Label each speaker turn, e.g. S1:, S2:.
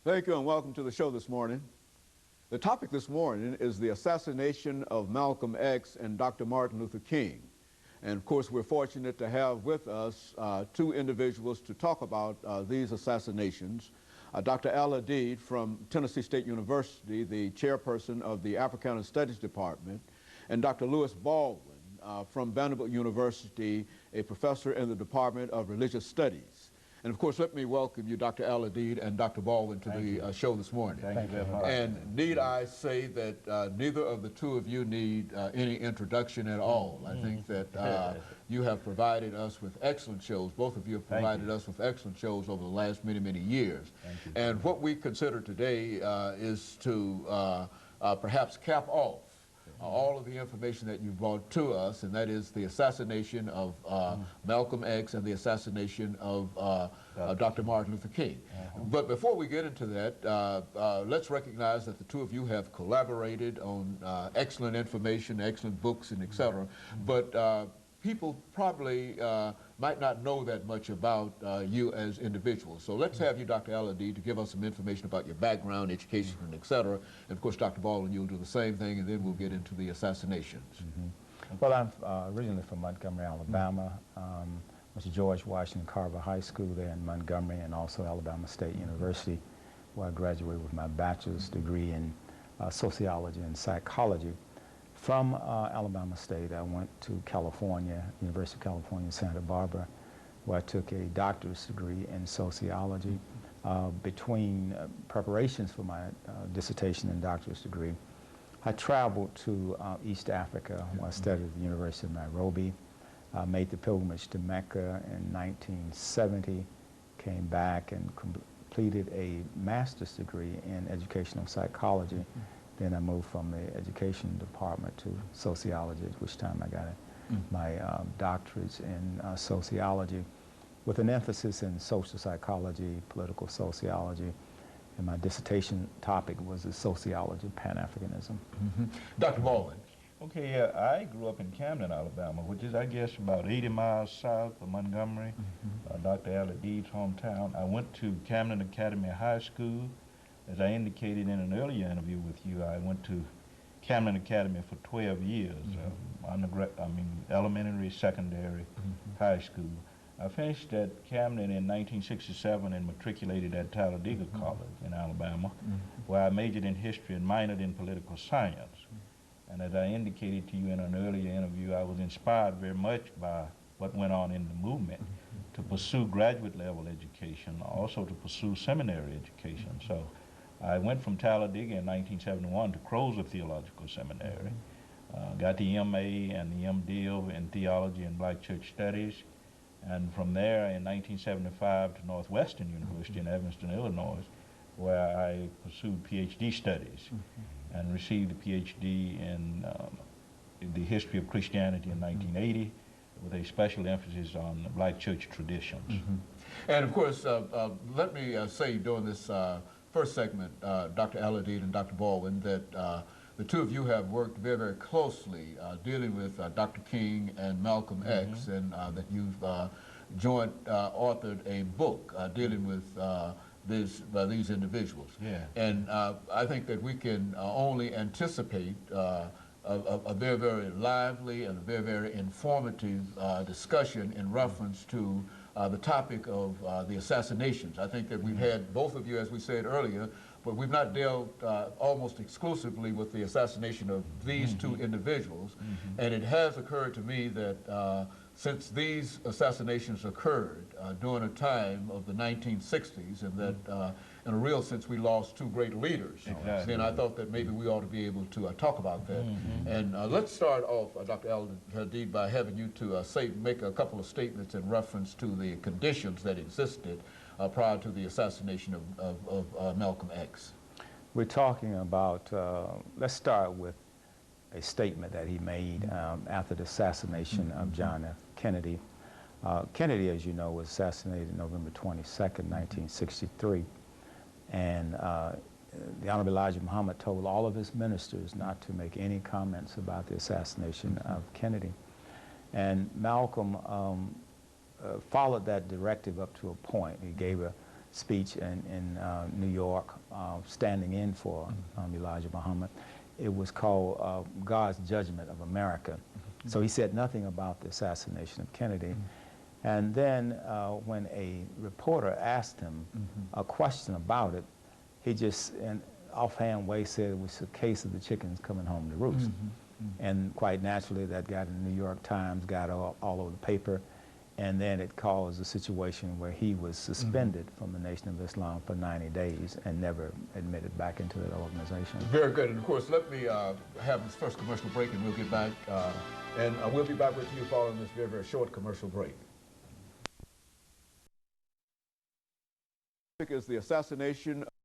S1: Thank you and welcome to the show this morning. The topic this morning is the assassination of Malcolm X and Dr. Martin Luther King. And of course, we're fortunate to have with us two individuals to talk about these assassinations. Dr. AAl-Hadid from Tennessee State University, the chairperson of the Africana Studies Department, and Dr. LBaldwin from Vanderbilt University, a professor in the Department of Religious Studies. And of course, let me welcome you, Dr. AAl-Hadid and Dr. Baldwin, to the show this morning.
S2: Thank you very much.
S1: And need I say that neither of the two of you need any introduction at all. I think that you have provided us with excellent shows. Both of you have provided us with excellent shows over the last many, many years. And what we consider today is to perhaps cap off all of the information that you brought to us, and that is the assassination of Malcolm X and the assassination of Dr. Martin Luther King. But before we get into that, let's recognize that the two of you have collaborated on excellent information, excellent books, and et cetera. But people probably might not know that much about you as individuals. So let's have you, Dr. AAl-Hadid, to give us some information about your background, education, and et cetera. And of course, Dr. Baldwin, you'll do the same thing, and then we'll get into the assassinations.
S2: Well, I'm originally from Montgomery, Alabama. Went to George Washington Carver High School there in Montgomery, and also Alabama State University, where I graduated with my bachelor's degree in sociology and psychology. From Alabama State, I went to California, University of California, Santa Barbara, where I took a doctorate degree in sociology. Between preparations for my dissertation and doctorate degree, I traveled to East Africa, where I studied at the University of Nairobi, made the pilgrimage to Mecca in 1970, came back and completed a master's degree in educational psychology. Then I moved from the education department to sociology, at which time I got my doctorates in sociology, with an emphasis in social psychology, political sociology, and my dissertation topic was the sociology of Pan-Africanism.
S1: Dr. Baldwin.
S3: Okay, yeah, I grew up in Camden, Alabama, which is, I guess, about 80 miles south of Montgomery, Dr. AAl-Hadid's hometown. I went to Camden Academy High School. As I indicated in an earlier interview with you, I went to Camden Academy for 12 years, elementary, secondary, high school. I finished at Camden in 1967 and matriculated at Talladega College in Alabama, where I majored in history and minored in political science. And as I indicated to you in an earlier interview, I was inspired very much by what went on in the movement to pursue graduate level education, also to pursue seminary education. So I went from Talladega in 1971 to Crozer Theological Seminary, got the MA and the MDiv in Theology and Black Church Studies, and from there in 1975 to Northwestern University in Evanston, Illinois, where I pursued PhD studies and received a PhD in the history of Christianity in 1980 with a special emphasis on Black church traditions.
S1: And of course, let me say during this first segment, Dr. AAl-Hadid and Dr. Baldwin, that the two of you have worked very, very closely dealing with Dr. King and Malcolm X, and that you've joint authored a book dealing with these individuals. And I think that we can only anticipate a very, very lively and a very, very informative discussion in reference to the topic of the assassinations. I think that we've had both of you, as we said earlier, but we've not dealt almost exclusively with the assassination of these two individuals. And it has occurred to me that since these assassinations occurred during a time of the 1960s, and that in a real sense we lost two great leaders, then I thought that maybe we ought to be able to talk about that. And let's start off, Dr. AAl-Hadid, by having you to make a couple of statements in reference to the conditions that existed prior to the assassination of Malcolm X.
S2: We're talking about, let's start with a statement that he made after the assassination of John F. Kennedy. Kennedy, as you know, was assassinated November 22nd, 1963. And the Honorable Elijah Muhammad told all of his ministers not to make any comments about the assassination of Kennedy. And Malcolm followed that directive up to a point. He gave a speech in New York, standing in for Elijah Muhammad. It was called God's Judgment of America. So he said nothing about the assassination of Kennedy. And then when a reporter asked him a question about it, he just, in offhand way, said it was a case of the chickens coming home to roost. And quite naturally, that got in the New York Times, got all over the paper, and then it caused a situation where he was suspended from the Nation of Islam for 90 days and never admitted back into that organization.
S1: Very good. And of course, let me have this first commercial break, and we'll get back. And we'll be back with you following this very, very short commercial break. Is the assassination